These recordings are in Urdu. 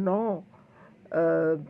9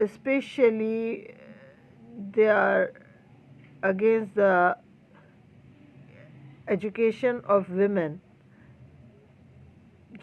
especially they are against the education of women।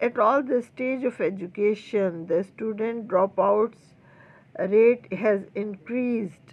At all the stage of education, the student dropouts rate has increased।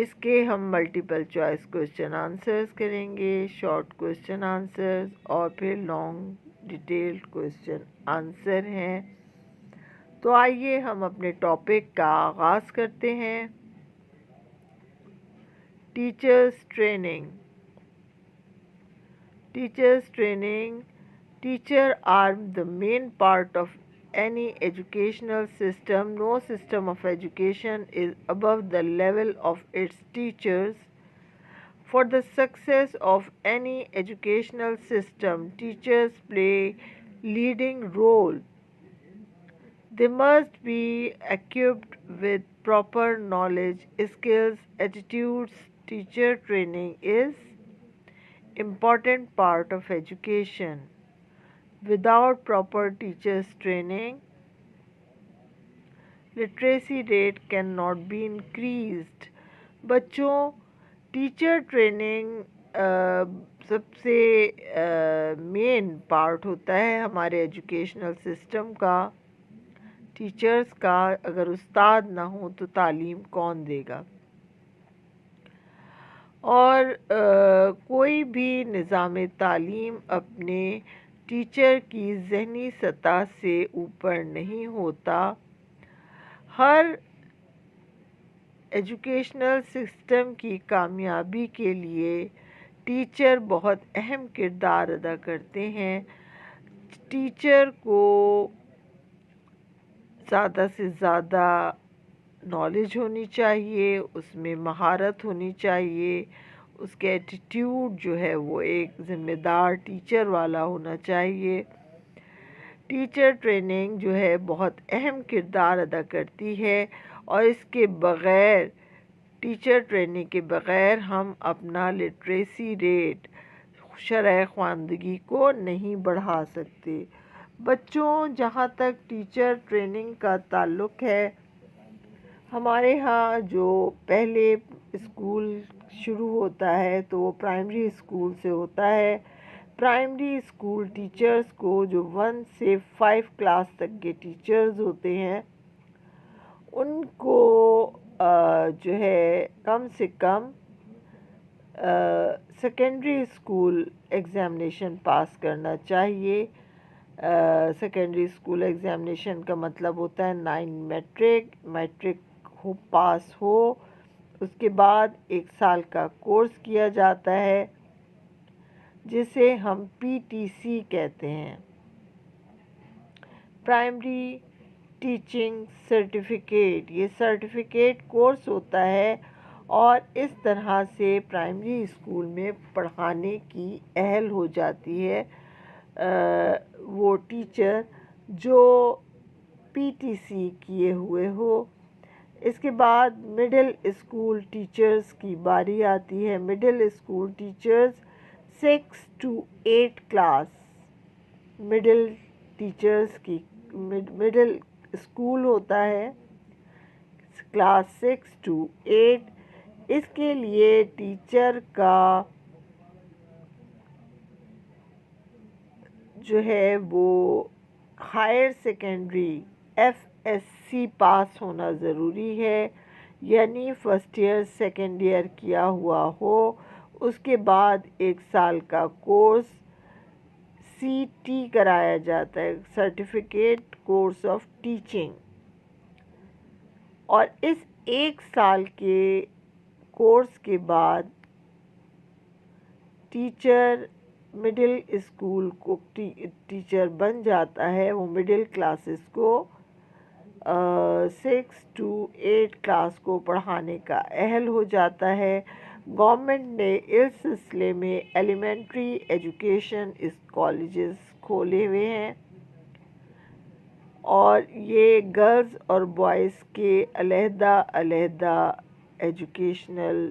اس کے ہم ملٹیپل چوائس کوشچن آنسرز کریں گے، شارٹ کوشچن آنسرز اور پھر لانگ ڈیٹیلڈ کوشچن آنسر ہیں۔ تو آئیے ہم اپنے ٹاپک کا آغاز کرتے ہیں۔ Teachers training. Teachers training. Teachers are the main part of any educational system. No system of education is above the level of its teachers. For the success of any educational system, teachers play leading role. They must be equipped with proper knowledge, skills, attitudes. Teacher training is important part of education. Without proper teachers training, literacy rate cannot be increased. بچوں ٹیچر ٹریننگ سب سے مین پارٹ ہوتا ہے ہمارے ایجوکیشنل سسٹم کا، ٹیچرز کا۔ اگر استاد نہ ہوں تو تعلیم کون دے گا؟ اور کوئی بھی نظام تعلیم اپنے ٹیچر کی ذہنی سطح سے اوپر نہیں ہوتا۔ ہر ایجوکیشنل سسٹم کی کامیابی کے لیے ٹیچر بہت اہم کردار ادا کرتے ہیں۔ ٹیچر کو زیادہ سے زیادہ نالج ہونی چاہیے، اس میں مہارت ہونی چاہیے، اس کے ایٹیٹیوڈ جو ہے وہ ایک ذمہ دار ٹیچر والا ہونا چاہیے۔ ٹیچر ٹریننگ جو ہے بہت اہم کردار ادا کرتی ہے، اور اس کے بغیر، ٹیچر ٹریننگ کے بغیر ہم اپنا لٹریسی ریٹ، شرح خواندگی کو نہیں بڑھا سکتے۔ بچوں جہاں تک ٹیچر ٹریننگ کا تعلق ہے، ہمارے ہاں جو پہلے اسکول شروع ہوتا ہے تو وہ پرائمری اسکول سے ہوتا ہے۔ پرائمری اسکول ٹیچرز کو جو 1 سے 5 کلاس تک کے ٹیچرز ہوتے ہیں، ان کو جو ہے کم سے کم سیکنڈری اسکول ایگزامینیشن پاس کرنا چاہیے۔ سیکنڈری اسکول ایگزامینیشن کا مطلب ہوتا ہے 9 میٹرک پاس ہو، اس کے بعد 1 سال کا کورس کیا جاتا ہے جسے ہم PTC کہتے ہیں، پرائمری ٹیچنگ سرٹیفکیٹ۔ یہ سرٹیفکیٹ کورس ہوتا ہے، اور اس طرح سے پرائمری اسکول میں پڑھانے کی اہل ہو جاتی ہے وہ ٹیچر جو PTC کیے ہوئے ہو۔ اس کے بعد مڈل اسکول ٹیچرز کی باری آتی ہے۔ Middle school teachers 6 to 8 class, middle teachers کی مڈل اسکول ہوتا ہے کلاس 6 to 8۔ اس کے لیے ٹیچر کا جو ہے وہ ہائر سیکنڈری FSC پاس ہونا ضروری ہے، یعنی فرسٹ ایئر سیکنڈ ایئر کیا ہوا ہو۔ اس کے بعد 1 سال کا کورس CT کرایا جاتا ہے، سرٹیفکیٹ کورس آف ٹیچنگ، اور اس 1 سال کے کورس کے بعد ٹیچر مڈل اسکول کو ٹیچر بن جاتا ہے۔ وہ مڈل کلاسز کو 6 to 8 کلاس کو پڑھانے کا اہل ہو جاتا ہے۔ گورنمنٹ نے اس سلسلے میں ایلیمنٹری ایجوکیشن کالجز کھولے ہوئے ہیں، اور یہ گرلز اور بوائز کے علیحدہ علیحدہ ایجوکیشنل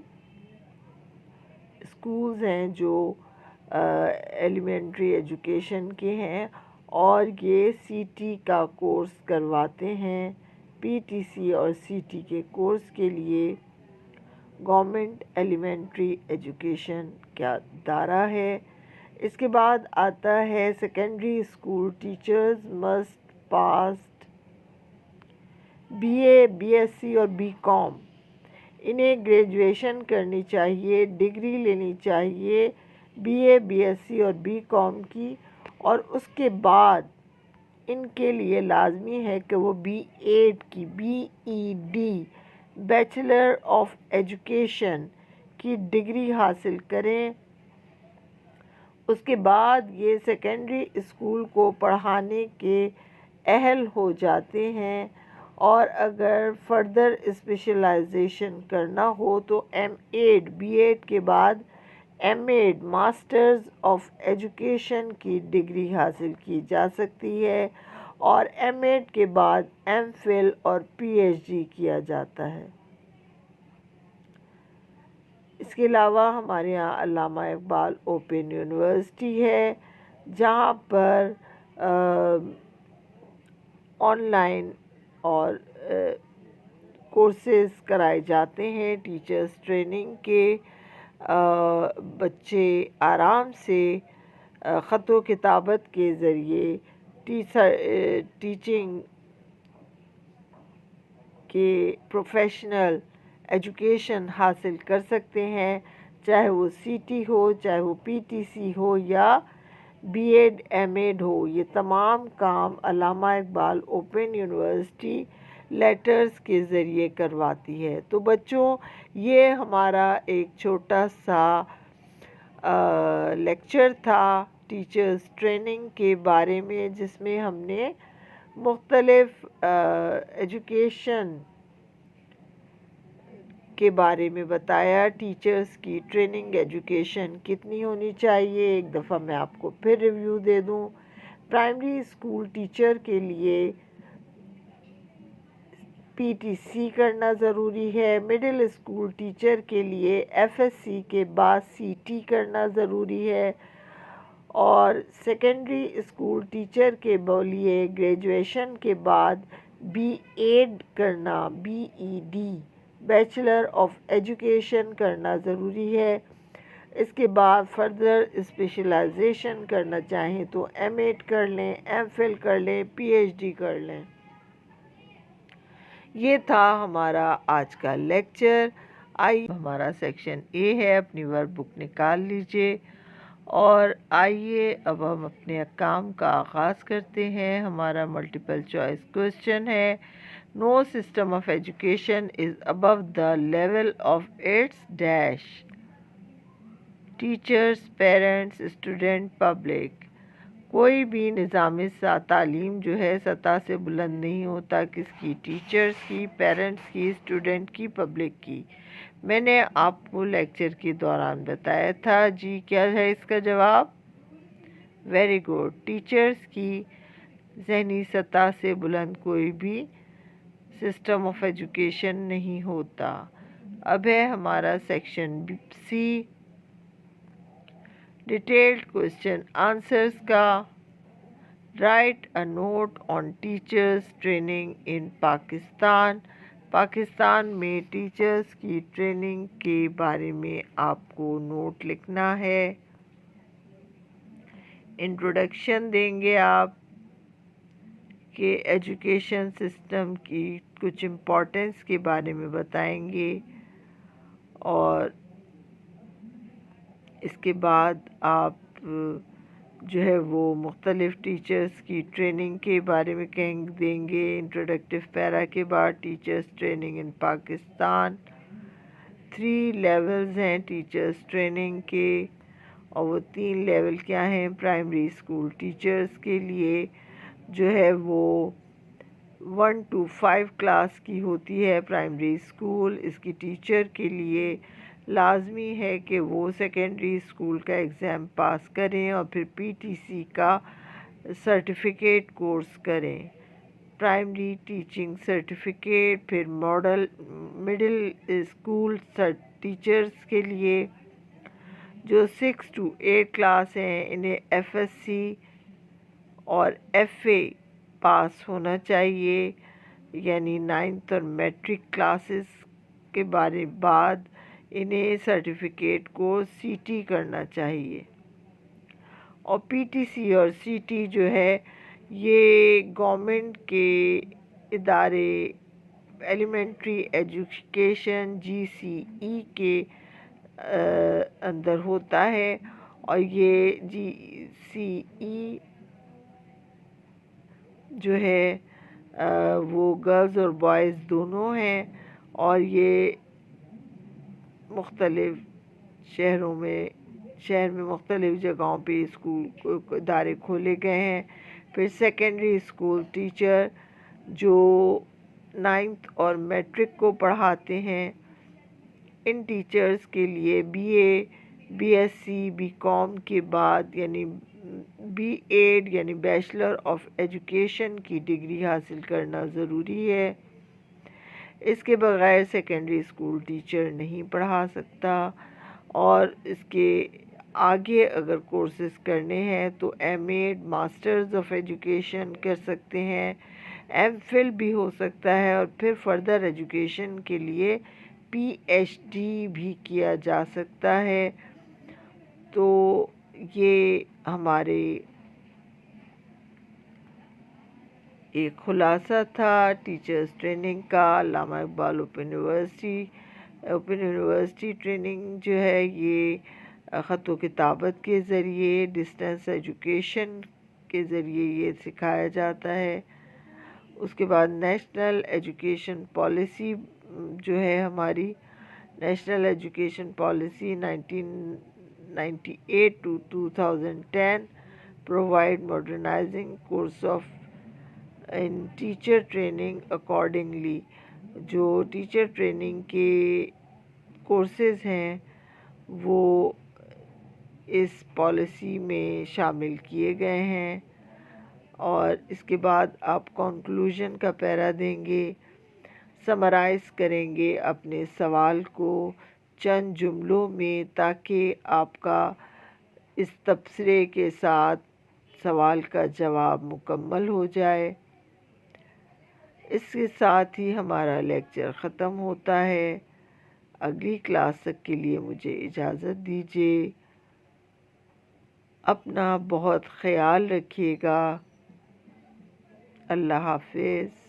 اسکولز ہیں جو ایلیمنٹری ایجوکیشن کے ہیں، اور یہ CT کا کورس کرواتے ہیں۔ PTC اور CT کے کورس کے لیے گورنمنٹ ایلیمنٹری ایجوکیشن کا ادارہ ہے۔ اس کے بعد آتا ہے secondary school teachers must pass BA, BSc اور BCom انہیں گریجویشن کرنی چاہیے، ڈگری لینی چاہیے BA BSc اور BCom کی، اور اس کے بعد ان کے لیے لازمی ہے کہ وہ B.Ed کی BEd بیچلر آف ایجوکیشن کی ڈگری حاصل کریں۔ اس کے بعد یہ سیکنڈری اسکول کو پڑھانے کے اہل ہو جاتے ہیں، اور اگر فردر اسپیشلائزیشن کرنا ہو تو M.Ed B.Ed کے بعد M.Ed ماسٹرز آف ایجوکیشن کی ڈگری حاصل کی جا سکتی ہے، اور M.Ed کے بعد M.Phil اور PhD کیا جاتا ہے۔ اس کے علاوہ ہمارے یہاں علامہ اقبال اوپن یونیورسٹی ہے، جہاں پر آن لائن اور کورسز کرائے جاتے ہیں ٹیچرز ٹریننگ کے۔ بچے آرام سے خط و کتابت کے ذریعے ٹیچنگ کے پروفیشنل ایجوکیشن حاصل کر سکتے ہیں، چاہے وہ CT ہو، چاہے وہ PTC ہو، یا B.Ed M.Ed ہو۔ یہ تمام کام علامہ اقبال اوپن یونیورسٹی لیٹرز کے ذریعے کرواتی ہے۔ تو بچوں، یہ ہمارا ایک چھوٹا سا لیکچر تھا ٹیچرز ٹریننگ کے بارے میں، جس میں ہم نے مختلف ایجوکیشن کے بارے میں بتایا۔ ٹیچرز کی ٹریننگ ایجوکیشن کتنی ہونی چاہیے، ایک دفعہ میں آپ کو پھر ریویو دے دوں۔ پرائمری اسکول ٹیچر کے لیے PTC کرنا ضروری ہے، مڈل اسکول ٹیچر کے لیے FSC کے بعد CT کرنا ضروری ہے، اور سیکنڈری اسکول ٹیچر کے لیے گریجویشن کے بعد B.Ed کرنا، BEd بیچلر آف ایجوکیشن کرنا ضروری ہے۔ اس کے بعد فردر اسپیشلائزیشن کرنا چاہیں تو M.Ed کر لیں، M.Phil کر لیں، PhD کر لیں۔ یہ تھا ہمارا آج کا لیکچر۔ آئیے، ہمارا سیکشن A ہے، اپنی ورک بک نکال لیجئے، اور آئیے اب ہم اپنے کام کا آغاز کرتے ہیں۔ ہمارا ملٹیپل چوائس کوسچن ہے: No system of education is above the level of its dash. Teachers, parents, student, public. کوئی بھی نظام تعلیم جو ہے سطح سے بلند نہیں ہوتا، کس کی؟ ٹیچرز کی، پیرنٹس کی، اسٹوڈنٹ کی، پبلک کی۔ میں نے آپ کو لیکچر کے دوران بتایا تھا۔ جی کیا ہے اس کا جواب؟ ویری گڈ، ٹیچرز کی ذہنی سطح سے بلند کوئی بھی سسٹم آف ایجوکیشن نہیں ہوتا۔ اب ہے ہمارا section C، detailed question answers کا۔ Write a note on teachers training in Pakistan. Pakistan میں ٹیچرز کی ٹریننگ کے بارے میں آپ کو نوٹ لکھنا ہے۔ انٹروڈکشن دیں گے آپ کہ ایجوکیشن سسٹم کی کچھ امپورٹنس کے بارے میں بتائیں گے، اور اس کے بعد آپ جو ہے وہ مختلف ٹیچرز کی ٹریننگ کے بارے میں دیں گے۔ انٹروڈکٹیو پیرا کے بعد teachers training in Pakistan. 3 levels ہیں ٹیچرز ٹریننگ کے، اور وہ 3 لیول کیا ہیں؟ پرائمری اسکول ٹیچرز کے لیے جو ہے وہ 1 to 5 کلاس کی ہوتی ہے پرائمری اسکول۔ اس کی ٹیچر کے لیے لازمی ہے کہ وہ سیکنڈری اسکول کا ایگزام پاس کریں اور پھر PTC کا سرٹیفکیٹ کورس کریں، پرائمری ٹیچنگ سرٹیفکیٹ۔ پھر مڈل اسکول ٹیچرز کے لیے جو 6 to 8 کلاس ہیں، انہیں FSC اور FA پاس ہونا چاہیے، یعنی 9th اور میٹرک کلاسز کے بعد انہیں سرٹیفکیٹ کورس CT کرنا چاہیے۔ اور PTC اور CT جو ہے یہ گورنمنٹ کے ادارے ایلیمنٹری ایجوکیشن GCE کے اندر ہوتا ہے، اور یہ GCE جو ہے وہ گرلز اور بوائز دونوں ہیں، اور یہ مختلف شہر میں مختلف جگہوں پہ اسکول ادارے کھولے گئے ہیں۔ پھر سیکنڈری اسکول ٹیچر جو 9th اور میٹرک کو پڑھاتے ہیں، ان ٹیچرز کے لیے BA BSc BCom کے بعد یعنی B.Ed یعنی بیچلر آف ایجوکیشن کی ڈگری حاصل کرنا ضروری ہے۔ اس کے بغیر سیکنڈری اسکول ٹیچر نہیں پڑھا سکتا، اور اس کے آگے اگر کورسز کرنے ہیں تو M.Ed ماسٹرز آف ایجوکیشن کر سکتے ہیں، M.Phil بھی ہو سکتا ہے، اور پھر فردر ایجوکیشن کے لیے PhD بھی کیا جا سکتا ہے۔ تو یہ ہمارے ایک خلاصہ تھا ٹیچرز ٹریننگ کا۔ علامہ اقبال اوپن یونیورسٹی ٹریننگ جو ہے یہ خط و کتابت کے ذریعے، ڈسٹنس ایجوکیشن کے ذریعے یہ سکھایا جاتا ہے۔ اس کے بعد نیشنل ایجوکیشن پالیسی جو ہے ہماری، national education policy 1998 to 2010 provide modernizing course of in teacher training accordingly۔ جو ٹیچر ٹریننگ کے کورسز ہیں وہ اس پالیسی میں شامل کیے گئے ہیں، اور اس کے بعد آپ کنکلوژن کا پیرا دیں گے، سمرائز کریں گے اپنے سوال کو چند جملوں میں، تاکہ آپ کا اس تبصرے کے ساتھ سوال کا جواب مکمل ہو جائے۔ اس کے ساتھ ہی ہمارا لیکچر ختم ہوتا ہے۔ اگلی کلاس تک کے لیے مجھے اجازت دیجیے۔ اپنا بہت خیال رکھیے گا۔ اللہ حافظ۔